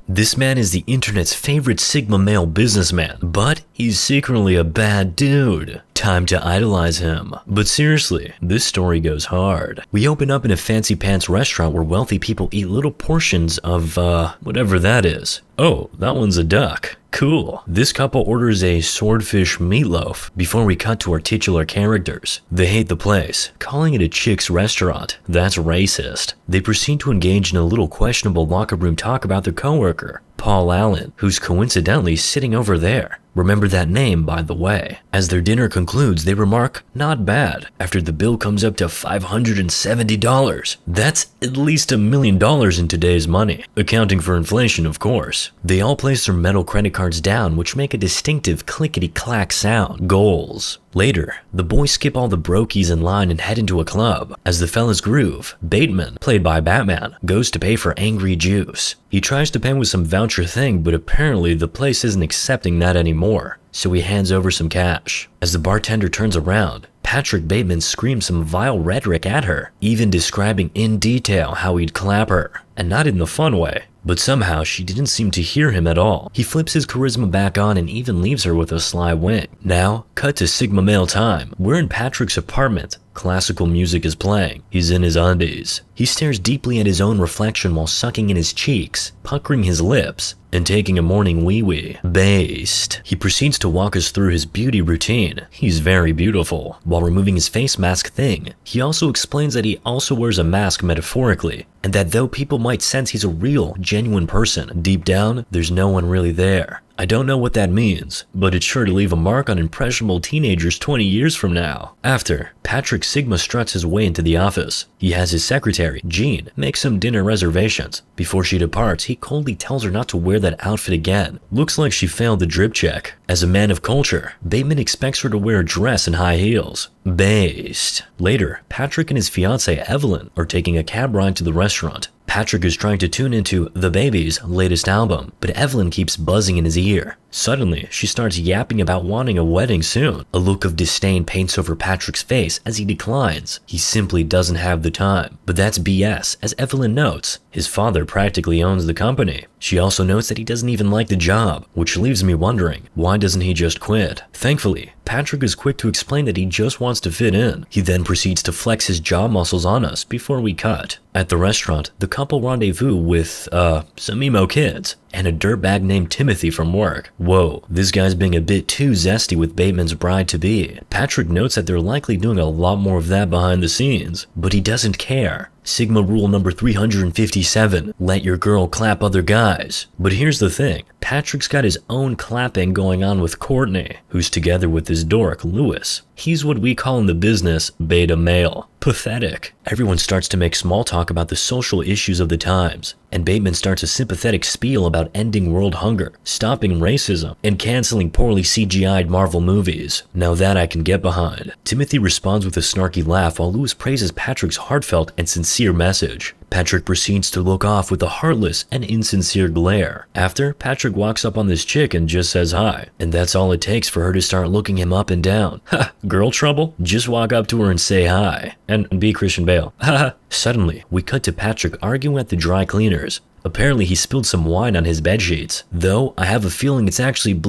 This man is the internet's favorite Sigma male businessman, but he's secretly a bad dude. Time to idolize him. But seriously, this story goes hard. We open up in a fancy pants restaurant where wealthy people eat little portions of, whatever that is. Oh, that one's a duck. Cool. This couple orders a swordfish meatloaf before we cut to our titular characters. They hate the place, calling it a chick's restaurant. That's racist. They proceed to engage in a little questionable locker room talk about their coworker, Paul Allen, who's coincidentally sitting over there. Remember that name, by the way. As their dinner concludes, they remark, "Not bad," after the bill comes up to $570. That's at least $1 million in today's money, accounting for inflation, of course. They all place their metal credit cards down, which make a distinctive clickety-clack sound. Goals. Later, the boys skip all the brokies in line and head into a club. As the fellas groove, Bateman, played by Batman, goes to pay for Angry Juice. He tries to pay with some voucher thing, but apparently the place isn't accepting that anymore, so he hands over some cash. As the bartender turns around, Patrick Bateman screams some vile rhetoric at her, even describing in detail how he'd clap her, and not in the fun way. But somehow she didn't seem to hear him at all. He flips his charisma back on and even leaves her with a sly wink. Now, cut to Sigma male time. We're in Patrick's apartment. Classical music is playing. He's in his undies. He stares deeply at his own reflection while sucking in his cheeks, puckering his lips, and taking a morning wee-wee. Based. He proceeds to walk us through his beauty routine. He's very beautiful. While removing his face mask thing, he also explains that he also wears a mask metaphorically, and that though people might sense he's a real, genuine person, deep down, there's no one really there. I don't know what that means, but it's sure to leave a mark on impressionable teenagers 20 years from now. After, Patrick Sigma struts his way into the office. He has his secretary, Jean, make some dinner reservations. Before she departs, he coldly tells her not to wear that outfit again. Looks like she failed the drip check. As a man of culture, Bateman expects her to wear a dress and high heels. Based. Later, Patrick and his fiancée Evelyn are taking a cab ride to the restaurant. Patrick is trying to tune into The Baby's latest album, but Evelyn keeps buzzing in his ear. Suddenly, she starts yapping about wanting a wedding soon. A look of disdain paints over Patrick's face as he declines. He simply doesn't have the time. But that's BS, as Evelyn notes. His father practically owns the company. She also notes that he doesn't even like the job, which leaves me wondering, why doesn't he just quit? Thankfully, Patrick is quick to explain that he just wants to fit in. He then proceeds to flex his jaw muscles on us before we cut. At the restaurant, the couple rendezvous with, some emo kids and a dirtbag named Timothy from work. Whoa, this guy's being a bit too zesty with Bateman's bride-to-be. Patrick notes that they're likely doing a lot more of that behind the scenes, but he doesn't care. Sigma rule number 357, let your girl clap other guys. But here's the thing, Patrick's got his own clapping going on with Courtney, who's together with his dork, Lewis. He's what we call in the business beta male. Pathetic. Everyone starts to make small talk about the social issues of the times, and Bateman starts a sympathetic spiel about ending world hunger, stopping racism, and canceling poorly CGI'd Marvel movies. Now that I can get behind. Timothy responds with a snarky laugh while Lewis praises Patrick's heartfelt and sincere message. Patrick proceeds to look off with a heartless and insincere glare. After, Patrick walks up on this chick and just says hi, and that's all it takes for her to start looking him up and down. Ha, girl trouble? Just walk up to her and say hi, and be Christian Bale. Ha. Suddenly, we cut to Patrick arguing at the dry cleaners. Apparently he spilled some wine on his bedsheets, though I have a feeling it's actually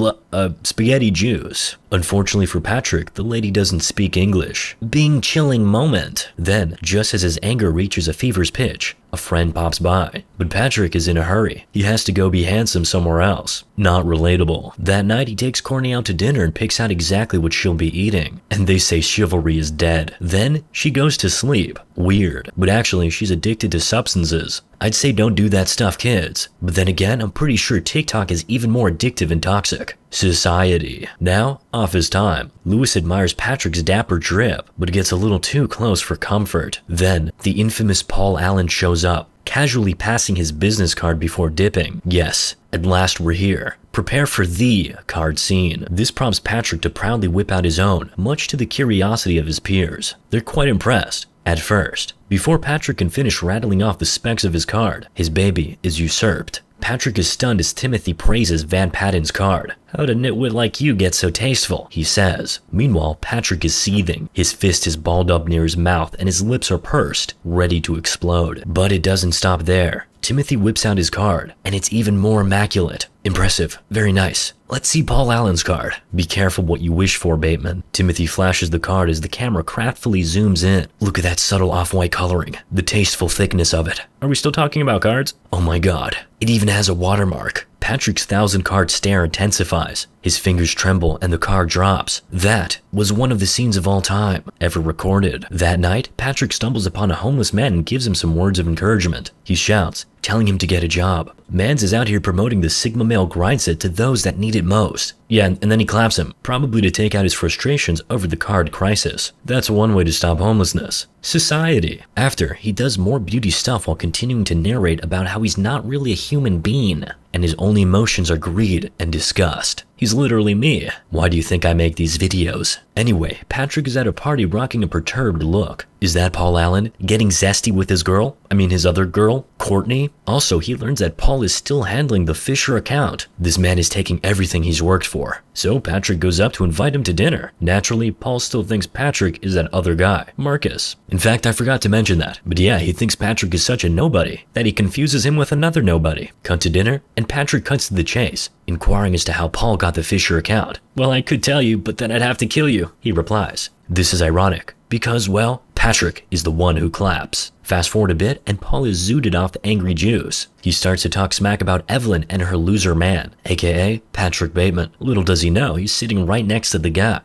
spaghetti juice. Unfortunately for Patrick, the lady doesn't speak English. Bing chilling moment. Then, just as his anger reaches a fever's pitch, a friend pops by. But Patrick is in a hurry. He has to go be handsome somewhere else. Not relatable. That night he takes Courtney out to dinner and picks out exactly what she'll be eating. And they say chivalry is dead. Then, she goes to sleep. Weird. But actually, she's addicted to substances. I'd say don't do that stuff, kids. But then again, I'm pretty sure TikTok is even more addictive and toxic. Society. Now, office time. Lewis admires Patrick's dapper drip, but gets a little too close for comfort. Then, the infamous Paul Allen shows up, casually passing his business card before dipping. Yes, at last we're here. Prepare for the card scene. This prompts Patrick to proudly whip out his own, much to the curiosity of his peers. They're quite impressed. At first, before Patrick can finish rattling off the specs of his card, his baby is usurped. Patrick is stunned as Timothy praises Van Patten's card. How'd a nitwit like you get so tasteful? He says. Meanwhile, Patrick is seething. His fist is balled up near his mouth and his lips are pursed, ready to explode. But it doesn't stop there. Timothy whips out his card, and it's even more immaculate. Impressive. Very nice. Let's see Paul Allen's card. Be careful what you wish for, Bateman. Timothy flashes the card as the camera craftfully zooms in. Look at that subtle off-white coloring, the tasteful thickness of it. Are we still talking about cards? Oh my god. It even has a watermark. Patrick's 1,000-card stare intensifies. His fingers tremble and the card drops. That was one of the scenes of all time ever recorded. That night, Patrick stumbles upon a homeless man and gives him some words of encouragement. He shouts, telling him to get a job. Mans is out here promoting the Sigma male grind set to those that need it most. Yeah, and then he claps him, probably to take out his frustrations over the card crisis. That's one way to stop homelessness. Society. After, he does more beauty stuff while continuing to narrate about how he's not really a human being, and his only emotions are greed and disgust. He's literally me. Why do you think I make these videos? Anyway, Patrick is at a party rocking a perturbed look. Is that Paul Allen getting zesty with his girl? I mean his other girl, Courtney? Also, he learns that Paul is still handling the Fisher account. This man is taking everything he's worked for. So Patrick goes up to invite him to dinner. Naturally, Paul still thinks Patrick is that other guy, Marcus. In fact, I forgot to mention that. But yeah, he thinks Patrick is such a nobody that he confuses him with another nobody. Cut to dinner, and Patrick cuts to the chase, inquiring as to how Paul got the Fisher account. Well, I could tell you, but then I'd have to kill you, he replies. This is ironic, because, well, Patrick is the one who claps. Fast forward a bit, and Paul is zooted off the angry Jews. He starts to talk smack about Evelyn and her loser man, aka Patrick Bateman. Little does he know, he's sitting right next to the guy.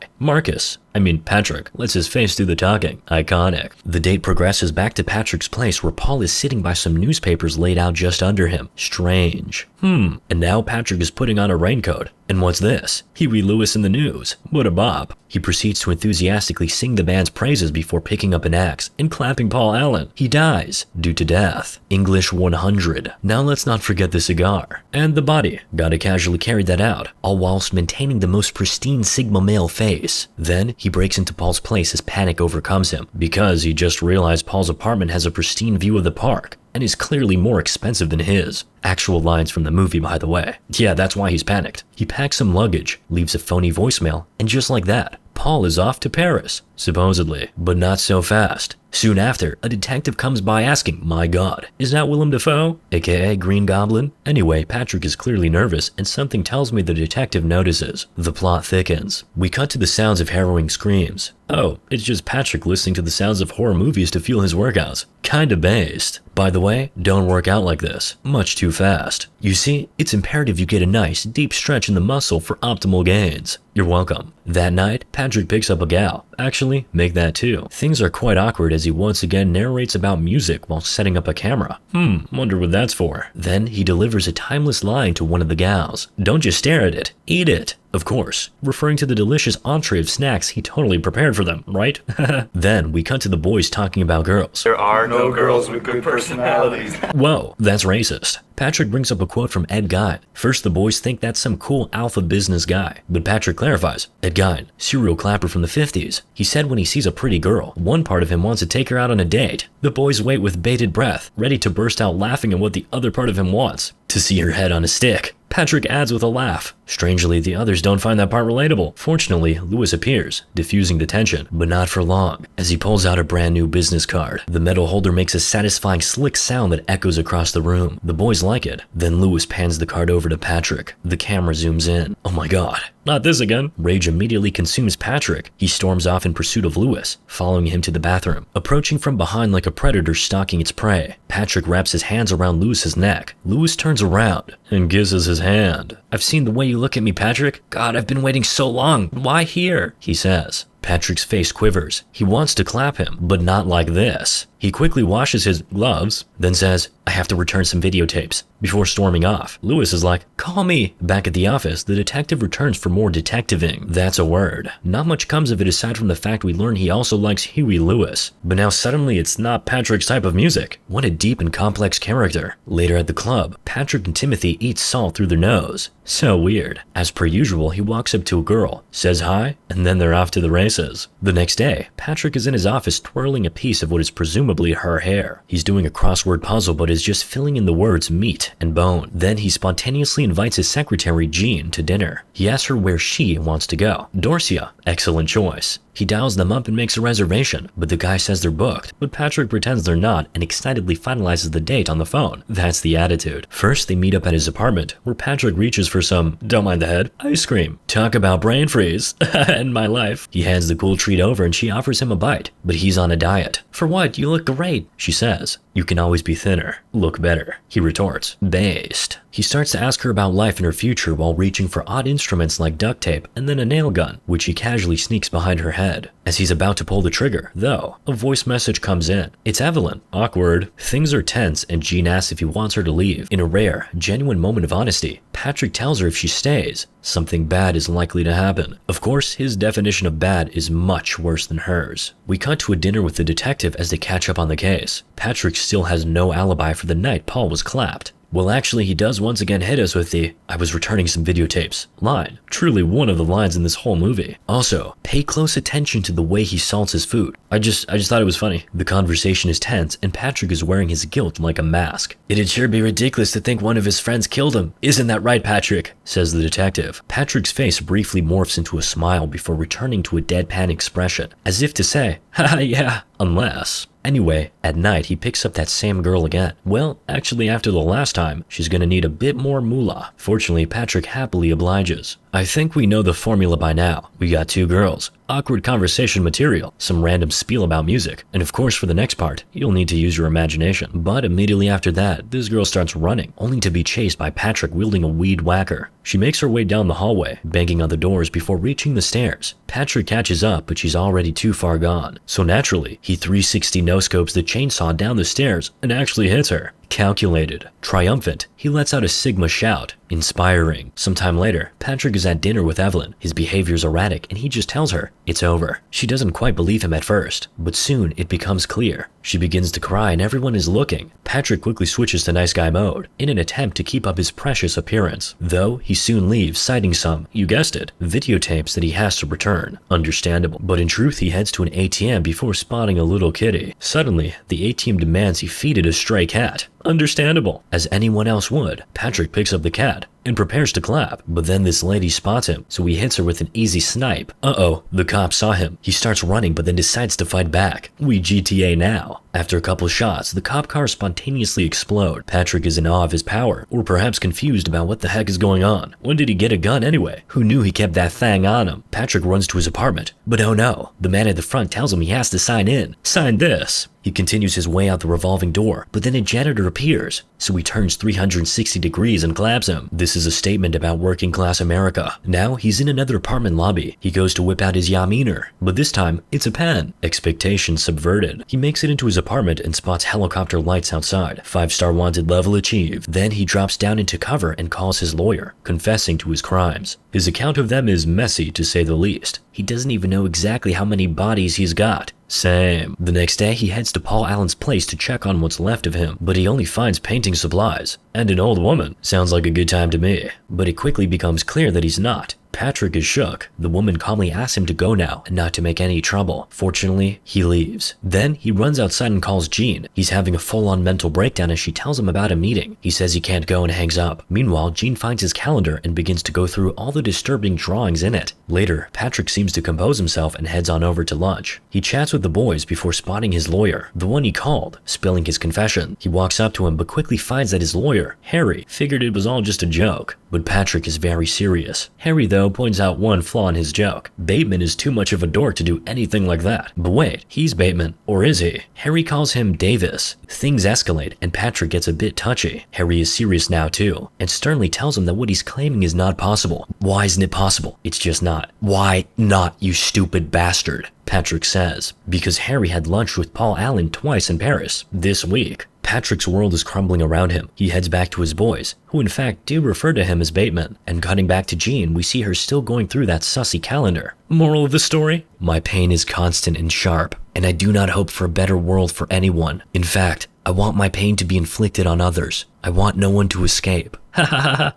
Patrick, lets his face do the talking. Iconic. The date progresses back to Patrick's place where Paul is sitting by some newspapers laid out just under him. Strange. And now Patrick is putting on a raincoat. And what's this? Huey Lewis in the news. What a bop. He proceeds to enthusiastically sing the band's praises before picking up an axe and clapping Paul Allen. He dies due to death. English 100. Now let's not forget the cigar. And the body. Gotta casually carry that out, all whilst maintaining the most pristine Sigma male face. Then he breaks into Paul's place as panic overcomes him, because he just realized Paul's apartment has a pristine view of the park and is clearly more expensive than his. Actual lines from the movie, by the way. Yeah, that's why he's panicked. He packs some luggage, leaves a phony voicemail, and just like that, Paul is off to Paris, supposedly, but not so fast. Soon after, a detective comes by asking, my god, is that Willem Dafoe, aka Green Goblin? Anyway, Patrick is clearly nervous, and something tells me the detective notices. The plot thickens. We cut to the sounds of harrowing screams. Oh, it's just Patrick listening to the sounds of horror movies to fuel his workouts. Kinda based. By the way, don't work out like this. Much too fast. You see, it's imperative you get a nice, deep stretch in the muscle for optimal gains. You're welcome. That night, Patrick picks up a gal. Actually, make that too. Things are quite awkward as he once again narrates about music while setting up a camera. Wonder what that's for. Then he delivers a timeless line to one of the gals. Don't just stare at it, eat it. Of course, referring to the delicious entree of snacks he totally prepared for them, right? Then we cut to the boys talking about girls. There are no girls with good personalities. Whoa, that's racist. Patrick brings up a quote from Ed Gein. First, the boys think that's some cool alpha business guy, but Patrick clarifies. Ed Gein, serial clapper from the 50s. He said when he sees a pretty girl, one part of him wants to take her out on a date. The boys wait with bated breath, ready to burst out laughing at what the other part of him wants. To see her head on a stick. Patrick adds with a laugh. Strangely, the others don't find that part relatable. Fortunately, Lewis appears, diffusing the tension, but not for long, as he pulls out a brand new business card. The metal holder makes a satisfying slick sound that echoes across the room. The boys like it. Then Lewis pans the card over to Patrick. The camera zooms in. Oh my god. Not this again. Rage immediately consumes Patrick. He storms off in pursuit of Lewis, following him to the bathroom, approaching from behind like a predator stalking its prey. Patrick wraps his hands around Lewis's neck. Lewis turns around and kisses his hand. I've seen the way you look at me, Patrick. God, I've been waiting so long. Why here? He says. Patrick's face quivers. He wants to clap him, but not like this. He quickly washes his gloves, then says, I have to return some videotapes, before storming off. Lewis is like, call me. Back at the office, the detective returns for more detectiving. That's a word. Not much comes of it aside from the fact we learn he also likes Huey Lewis. But now suddenly it's not Patrick's type of music. What a deep and complex character. Later at the club, Patrick and Timothy eat salt through their nose. So weird. As per usual, he walks up to a girl, says hi, and then they're off to the races. The next day, Patrick is in his office twirling a piece of what is presumably presumably her hair. He's doing a crossword puzzle but is just filling in the words meat and bone. Then he spontaneously invites his secretary Jean to dinner. He asks her where she wants to go. Dorcia, excellent choice. He dials them up and makes a reservation, but the guy says they're booked, but Patrick pretends they're not and excitedly finalizes the date on the phone. That's the attitude. First, they meet up at his apartment, where Patrick reaches for some, don't mind the head, ice cream. Talk about brain freeze. In my life. He hands the cool treat over and she offers him a bite, but he's on a diet. For what? You look great, she says. You can always be thinner. Look better, he retorts. Based. He starts to ask her about life and her future while reaching for odd instruments like duct tape and then a nail gun, which he casually sneaks behind her head. As he's about to pull the trigger, though, a voice message comes in. It's Evelyn. Awkward. Things are tense and Jean asks if he wants her to leave. In a rare, genuine moment of honesty, Patrick tells her if she stays, something bad is likely to happen. Of course, his definition of bad is much worse than hers. We cut to a dinner with the detective as they catch up on the case. Patrick still has no alibi for the night Paul was clapped. Well, actually, he does once again hit us with the, I was returning some videotapes line. Truly one of the lines in this whole movie. Also, pay close attention to the way he salts his food. I just thought it was funny. The conversation is tense and Patrick is wearing his guilt like a mask. It'd sure be ridiculous to think one of his friends killed him. Isn't that right, Patrick? Says the detective. Patrick's face briefly morphs into a smile before returning to a deadpan expression, as if to say, haha, yeah, unless... Anyway, at night he picks up that same girl again. Well, actually after the last time, she's gonna need a bit more moolah. Fortunately, Patrick happily obliges. I think we know the formula by now. We got two girls, awkward conversation material, some random spiel about music, and of course for the next part, you'll need to use your imagination. But immediately after that, this girl starts running, only to be chased by Patrick wielding a weed whacker. She makes her way down the hallway, banging on the doors before reaching the stairs. Patrick catches up, but she's already too far gone. So naturally, he 360 no-scopes the chainsaw down the stairs and actually hits her. Calculated. Triumphant, he lets out a Sigma shout. Inspiring. Sometime later, Patrick is at dinner with Evelyn. His behavior's erratic and he just tells her, it's over. She doesn't quite believe him at first, but soon it becomes clear. She begins to cry and everyone is looking. Patrick quickly switches to nice guy mode in an attempt to keep up his precious appearance. Though, he soon leaves citing some, you guessed it, videotapes that he has to return. Understandable. But in truth, he heads to an ATM before spotting a little kitty. Suddenly, the ATM demands he feed it a stray cat. Understandable. As anyone else would, Patrick picks up the cat and prepares to clap, but then this lady spots him, so he hits her with an easy snipe. Uh-oh, the cop saw him. He starts running but then decides to fight back. We GTA now. After a couple shots, the cop cars spontaneously explode. Patrick is in awe of his power, or perhaps confused about what the heck is going on. When did he get a gun anyway? Who knew he kept that thing on him? Patrick runs to his apartment, but oh no, the man at the front tells him he has to sign in. Sign this. He continues his way out the revolving door, but then a janitor appears, so he turns 360 degrees and claps him. This is a statement about working class America. Now he's in another apartment lobby. He goes to whip out his Yaminer, but this time it's a pen. Expectations subverted. He makes it into his apartment and spots helicopter lights outside. 5-star wanted level achieved. Then he drops down into cover and calls his lawyer, confessing to his crimes. His account of them is messy to say the least. He doesn't even know exactly how many bodies he's got. Same. The next day, he heads to Paul Allen's place to check on what's left of him, but he only finds painting supplies. And an old woman. Sounds like a good time to me. But it quickly becomes clear that he's not. Patrick is shook. The woman calmly asks him to go now and not to make any trouble. Fortunately, he leaves. Then he runs outside and calls Jean. He's having a full-on mental breakdown as she tells him about a meeting. He says he can't go and hangs up. Meanwhile, Jean finds his calendar and begins to go through all the disturbing drawings in it. Later, Patrick seems to compose himself and heads on over to lunch. He chats with the boys before spotting his lawyer, the one he called, spilling his confession. He walks up to him but quickly finds that his lawyer, Harry, figured it was all just a joke. But Patrick is very serious. Harry, though, points out one flaw in his joke. Bateman is too much of a dork to do anything like that. But wait, he's Bateman, or is he? Harry calls him Davis. Things escalate and Patrick gets a bit touchy. Harry is serious now too, and sternly tells him that what he's claiming is not possible. Why isn't it possible? It's just not. Why not, you stupid bastard? Patrick says, because Harry had lunch with Paul Allen twice in Paris this week. Patrick's world is crumbling around him. He heads back to his boys, who in fact do refer to him as Bateman. And cutting back to Jean, we see her still going through that sussy calendar. Moral of the story? My pain is constant and sharp, and I do not hope for a better world for anyone. In fact, I want my pain to be inflicted on others. I want no one to escape. Ha ha ha ha.